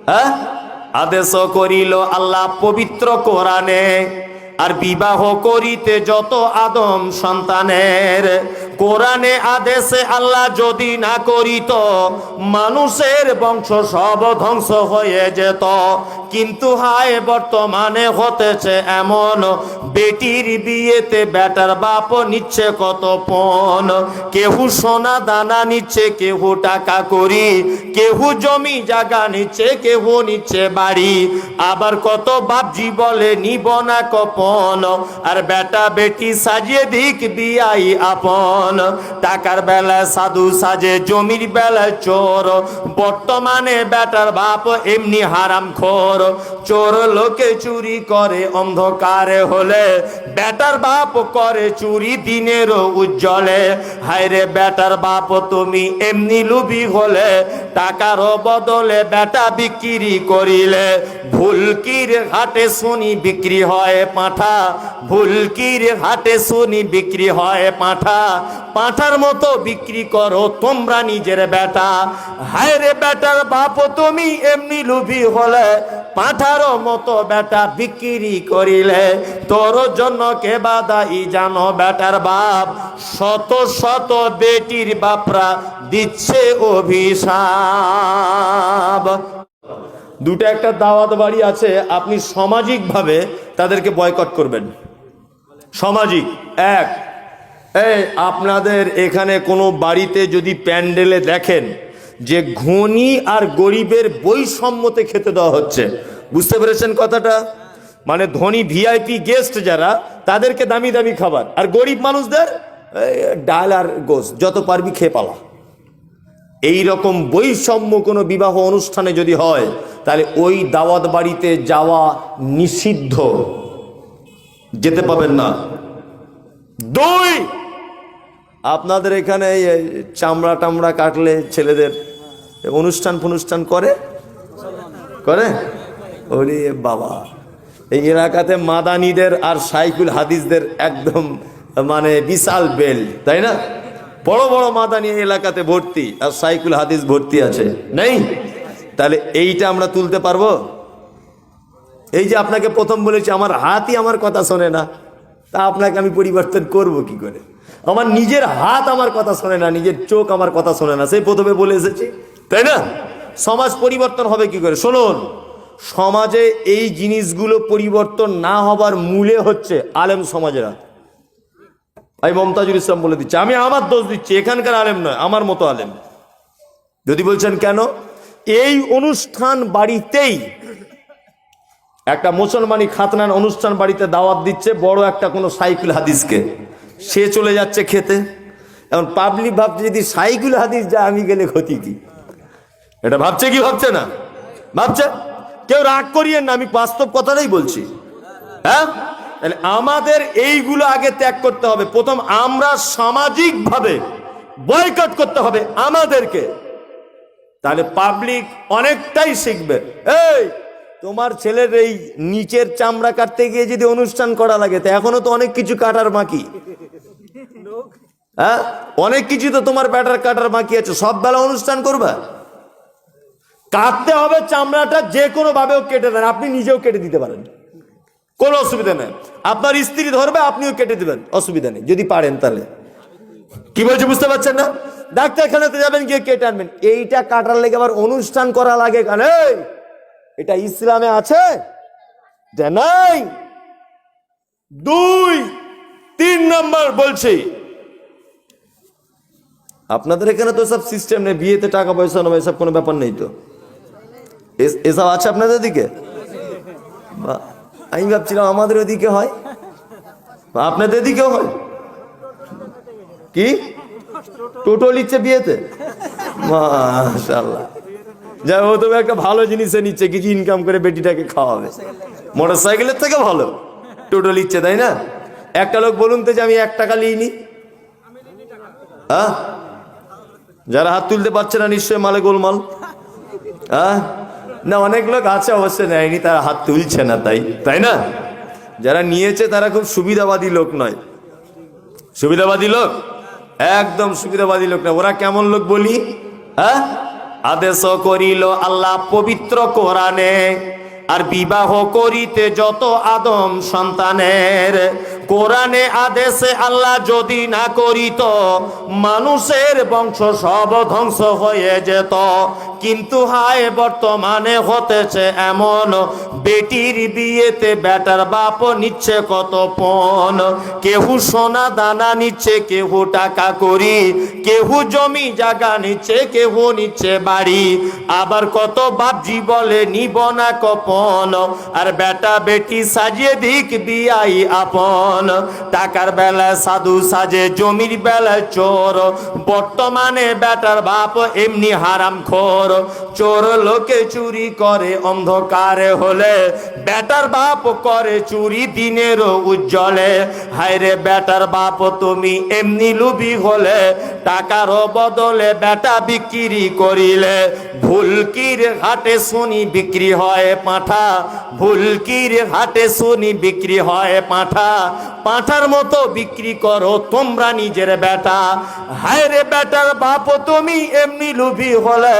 হ্যাঁ, আদেশ করিল আল্লাহ পবিত্র কোরআনে, আর বিবাহ করিতে যত আদম সন্তানের। কোরআনে আদেশে আল্লাহ যদি না করিত, মানুষের বংশ সব ধ্বংস হয়ে যেত। কিন্তু হায় বর্তমানে হতেছে এমন, বেটির বিয়েতে বেটার বাপ নিচ্ছে কত পণ। কেহু সোনা দানা নিচ্ছে, কেহু টাকা করি, কেহু জমি জায়গা নিচ্ছে, কেহু নিচ্ছে বাড়ি। আবার কত বাপজি বলে নিব না কপন, আর বেটা বেটি সাজিয়ে দিক বিয়াই আপন। টাকার বেলায় সাধু সাজে, জমির বেলায় চোর। বর্তমানে বেটার বাপ এমনি হারাম খোর। চোর লোকে চুরি করে অন্ধকারে হলে, বেটার বাপ করে চুরি দিনের উজ্জ্বলে। হায়রে বেটার বাপ তুমি এমনি লুবি হলে, টাকার বদলে বেটা বিক্রি করিলে। ভুলকির হাটে শুনি বিক্রি হয় পাঁঠা, ভুলকির হাটে শুনি বিক্রি হয় পাঁঠা। পাঁঠার মতো বিক্রি করো তোমরা নিজের বেটা। হায়রে বেটার বাপ তুমি এমনি লুবি হলে, পাঁঠার মতো বেটা বিক্রি করিলে। তোর জন্য কে বাদাই জানো বেটার বাপ, শত শত বেটির বাপরা দিচ্ছে অভিশাপ। দুটো একটা দাওয়াত বাড়ি আছে, আপনি সামাজিকভাবে তাদেরকে বয়কট করবেন। সামাজিক এক, এই আপনাদের এখানে কোনো বাড়িতে যদি প্যান্ডেলে দেখেন যে ধনী আর গরিবের বৈষম্যতে খেতে দেওয়া হচ্ছে, বুঝতে পেরেছেন কথাটা? মানে ধনী ভিআইপি গেস্ট যারা, তাদেরকে দামি দামি খাবার, আর গরিব মানুষদের ডাল আর গোস যত পারবি খেয়ে পালা। এই রকম বৈষম্য কোনো বিবাহ অনুষ্ঠানে যদি হয়, তাহলে ওই দাওয়াত বাড়িতে যাওয়া নিষিদ্ধ, যেতে পাবেন না। দুই, আপনাদের এখানে চামড়া টামড়া কাটলে ছেলেদের অনুষ্ঠান ফনুষ্ঠান করে করে ওরে বাবা, এই এলাকাতে মাদানীদের আর সাইকুল হাদিসদের একদম মানে বিশাল বেল, তাই না? বড় বড় মাদানী এলাকাতে ভর্তি, আর সাইকুল হাদিস ভর্তি আছে, নেই? তাহলে এইটা আমরা তুলতে পারবো? এই যে আপনাকে প্রথম বলেছি আমার হাতই আমার কথা শোনে না, তা আপনাকে আমি পরিবর্তন করব কি করে? আমার নিজের হাত আমার কথা শোনে না, নিজের চোখ আমার কথা শোনে না, সেই প্রথমে বলে এসেছি, তাই না? সমাজ পরিবর্তন হবে কি করে? শুনুন, সমাজে এই জিনিসগুলো পরিবর্তন না হবার মূলে হচ্ছে আলেম সমাজেরা। আমি মমতাজুল ইসলাম বলে দিচ্ছি, আমি আমার দোষ দিচ্ছি, এখানকার আলেম নয়, আমার মতো আলেম। যদি বলছেন কেন, এই অনুষ্ঠান বাড়িতেই একটা মুসলমানি খাতনান অনুষ্ঠান বাড়িতে দাওয়াত দিচ্ছে বড় একটা কোনো সাইকুল হাদিসকে, সে চলে যাচ্ছে খেতে। এখন পাবলিক ভাবছে যদি সাইকুল হাদিস যায় আমি গেলে ক্ষতি কি? এটা ভাবছে কি ভাবছে না? ভাবছে। কেউ রাগ করিয়েন না, আমি বাস্তব কথাটাই বলছি। হ্যাঁ, তাহলে আমাদের এইগুলো আগে ত্যাগ করতে হবে। প্রথম আমরা সামাজিকভাবে বয়কট করতে হবে আমাদেরকে, তাহলে পাবলিক অনেকটাই শিখবে। এই তোমার ছেলের এই নিচের চামড়া কাটতে গিয়ে যদি অনুষ্ঠান করা লাগে, তো এখনো তো অনেক কিছু কাটার বাকি। হ্যাঁ, অনেক কিছু তো তোমার ব্যাটার কাটার বাকি আছে, সব বেলা অনুষ্ঠান করবা? কাটতে হবে চামড়াটা, যে কোনো ভাবেও কেটে দেন, আপনি নিজেও কেটে দিতে পারেন, কোনো অসুবিধা নেই। আপনার স্ত্রী ধরবে, আপনিও কেটে দিবেন, অসুবিধা নেই, যদি পারেন। তাহলে কি বলছে বুঝতে পারছেন না? ডাক্তারখানাতে যাবেন, গিয়ে কেটে আনবেন। এইটা কাটার লেগে আবার অনুষ্ঠান করা লাগে কেন? এটা ইসলামে আছে? নাই। দুই, তিন নম্বর বলছি, আপনাদের এখানে তো সব সিস্টেম নেই, বিয়েতে টাকা পয়সা নেই, এসব কোনো ব্যাপার নেই তো? এসব আছে আপনাদের দিকে? আমি ভাবছিলাম আমাদের ওদিকে হয়, আপনাদের দিকেও হয়। কি টোটো নিচ্ছে বিয়েতে? মাশাআল্লাহ, যাই হোক, তবে একটা ভালো জিনিসে নিচ্ছে, কিছু ইনকাম করে বেটিটাকে খাওয়াবে। মোটর সাইকেলের থেকে ভালো টোটো নিচ্ছে, তাই না? একটা লোক বলুন তো যে আমি 1 টাকা নিইনি। হ্যাঁ, যারা হাত তুলতে পারছে না নিশ্চয়ই মালে গোলমাল। হ্যাঁ, না অনেক লোক আছে অবশ্যই নেয়নি, তারা হাত তুলছে না, তাই না? যারা নিয়েছে তারা খুব সুবিধাবাদী লোক নয়, সুবিধাবাদী লোক, একদম সুবিধাবাদী লোক না। ওরা কেমন লোক বলি? হ্যাঁ, আদেশ করিল আল্লাহ পবিত্র কোরআনে, আর বিবাহ করিতে যত আদম সন্তানের। কোরআনে আদেশে আল্লাহ যদি না করিত, মানুষের বংশ সব ধ্বংস হয়ে যেত। কিন্তু হায় বর্তমানে হতেছে এমন, বেটির বিয়েতে বেটার বাপ নিচ্ছে কত পণ। কেহু সোনা দানা নিচ্ছে, কেহু টাকা করি, কেহু জমি জায়গা নিচ্ছে, কেহু নিচ্ছে বাড়ি। আবার কত বাপজি বলে নিব না কপন, আর বেটা বেটি সাজিয়ে দিক বিয়াই আপন। টাকার বেলায় সাধু সাজে, জমির বেলায় চোর। বর্তমানে বেটার বাপ এমনি হারাম খোর। চোর লোকে চুরি করে অন্ধকারে হলে, বেটার বাপ করে চুরি দিনের উজ্জ্বলে। হায়রে বেটার বাপ তুমি এমনি লুবি হলে, টাকার বদলে বেটা বিক্রি করিলে। ভুলকির হাটে শুনি বিক্রি হয় পাঁঠা, ভুলকির হাটে শুনি বিক্রি হয় পাঁঠা। পাঁঠার মতো বিক্রি করো তোমরা নিজের বেটা। হায়রে বেটার বাপ তুমি এমনি লুবি হলে,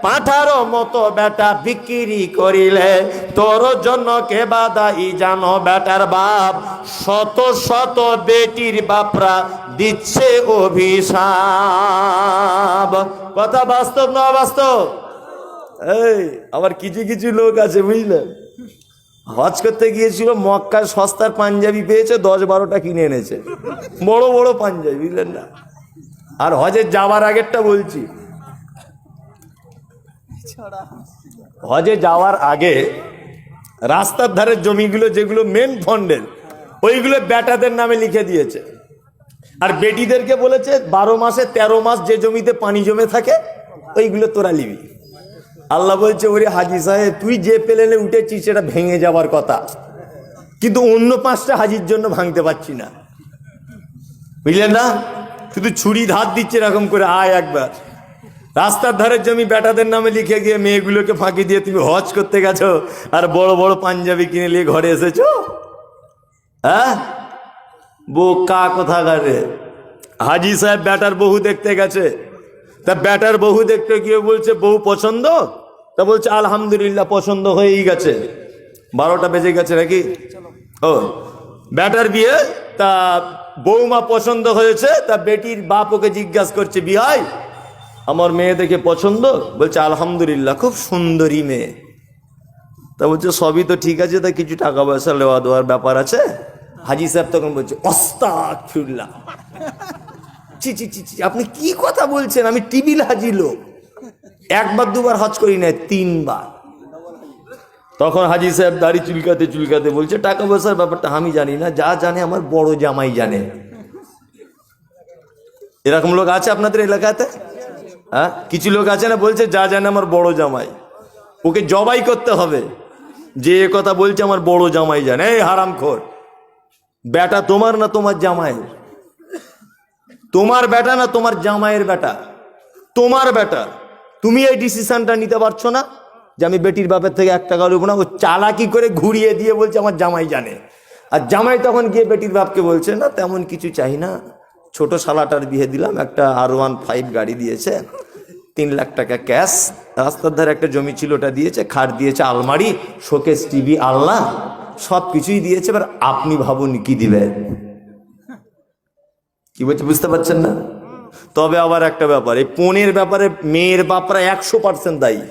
পাঁঠার মতো বেটা বিক্রি করিলে। তোর জন্য কে বাদাই জানো বেটার বাপ, শত শত বেটির বাপরা দিচ্ছে অভিশাপ। কথা বাস্তব না অবাস্তব? এই আবার কিছু কিছু লোক আছে বুঝলেন, হজ করতে গিয়েছিল, মক্কার সস্তার পাঞ্জাবি পেয়েছে, 10-12টা কিনে এনেছে, বড় বড় পাঞ্জাবি, বুঝলেন না। আর হজে যাওয়ার আগেরটা বলছি, হজে যাওয়ার আগে রাস্তার ধারের জমিগুলো যেগুলো মেন ফন্ডের, ওইগুলো বেটাদের নামে লিখে দিয়েছে। আর বেটিদেরকে বলেছে 12 মাসে 13 মাস যে জমিতে পানি জমে থাকে ওইগুলো তোরা লিবি। আল্লাহ বলছে ওরে হাজি সাহেব, তুই যে প্লেনে উঠেছিস সেটা ভেঙে যাবার কথা, কিন্তু অন্য 5টা হাজির জন্য ভাঙতে পারছি না, বুঝলেন না। শুধু ছুরি ধার দিচ্ছে এরকম করে, আয় একবার। রাস্তার ধারের জমি বেটাদের নামে লিখে গিয়ে মেয়েগুলোকে ফাঁকি দিয়ে তুমি হজ করতে গেছো, আর বড় বড় পাঞ্জাবি কিনে নিয়ে ঘরে এসেছো। হ্যাঁ বোকা কোথাকারে। হাজি সাহেব বেটার বহু দেখতে গেছে, তা বেটার বহু দেখতে গিয়ে বলছে বউ পছন্দ, তা বলছে আলহামদুলিল্লাহ পছন্দ হয়েই গেছে। 12টা বেজে গেছে নাকি? ও বেটার বিয়ে, তা বৌমা পছন্দ হয়েছে। তা বেটির বাপ ওকে জিজ্ঞাসা করছে, বিয়াই আমার মেয়ে দেখে পছন্দ? বলছে আলহামদুলিল্লাহ খুব সুন্দরী মেয়ে। তা বলছে সবই তো ঠিক আছে, তা কিছু টাকা পয়সা লেওয়া দেওয়ার ব্যাপার আছে। হাজি সাহেব তখন বলছে আস্তাগফিরুল্লাহ, ছি ছি ছি ছি, আপনি কি কথা বলছেন? আমি টিবিল হাজি লোক, 1বার 2বার হজ করি না, 3বার। তখন হাজি সাহেব দাড়ি চুলকাতে চুলকাতে বলছে টাকা পয়সার ব্যাপারটা আমি জানি না, যা জানে আমার বড় জামাই জানে। এরকম লোক আছে আপনাদের এলাকাতে? হ্যাঁ কিছু লোক আছে না, বলছে যা জানে আমার বড় জামাই, ওকে জবাই করতে হবে যে এ কথা বলছে আমার বড় জামাই জানে। এই হারামখোর, বেটা তোমার না তোমার জামাইয়ের? তোমার বেটা না তোমার জামাইয়ের বেটা? তোমার বেটা। তুমি এই ডিসিশনটা নিতে পারছো না যে আমি বেটির বাপের থেকে 1 টাকা নেবো না? ও চালাকি করে ঘুরিয়ে দিয়ে বলছে আমার জামাই জানে। আর জামাই তখন গিয়ে বেটির বাপকে বলছে না তেমন কিছু চাই না, ছোট শালাটার বিয়ে দিলাম, একটা R15 গাড়ি দিয়েছে, 3 লাখ টাকা ক্যাশ, রাস্তার ধারে একটা জমি ছিল ওটা দিয়েছে, খাট দিয়েছে, আলমারি, শোকেস, টিভি, আলনা, সব কিছুই দিয়েছে। এবার আপনি ভাবুন কি দিবেন। কি বলছে বুঝতে পারছেন না? তবে আবার একটা ব্যাপার, এই পণের ব্যাপারে মেয়ের বাপরা 100% দায়ী।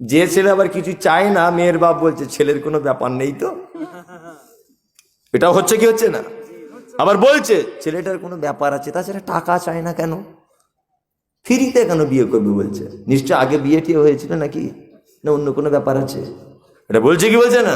যে ছেলে আবার কিছু চায় না, মেয়ের বাপ বলছে ছেলের কোনো ব্যাপার নেই তো। এটা হচ্ছে কি হচ্ছে না? আবার বলছে ছেলেটার কোনো ব্যাপার আছে, তাছাড়া টাকা চায় না কেন, ফ্রিতে কেন বিয়ে করবে বলছে। নিশ্চয় আগে বিয়ে টিয়ে হয়েছিল নাকি, না অন্য কোনো ব্যাপার আছে? এটা বলছে কি বলছে না?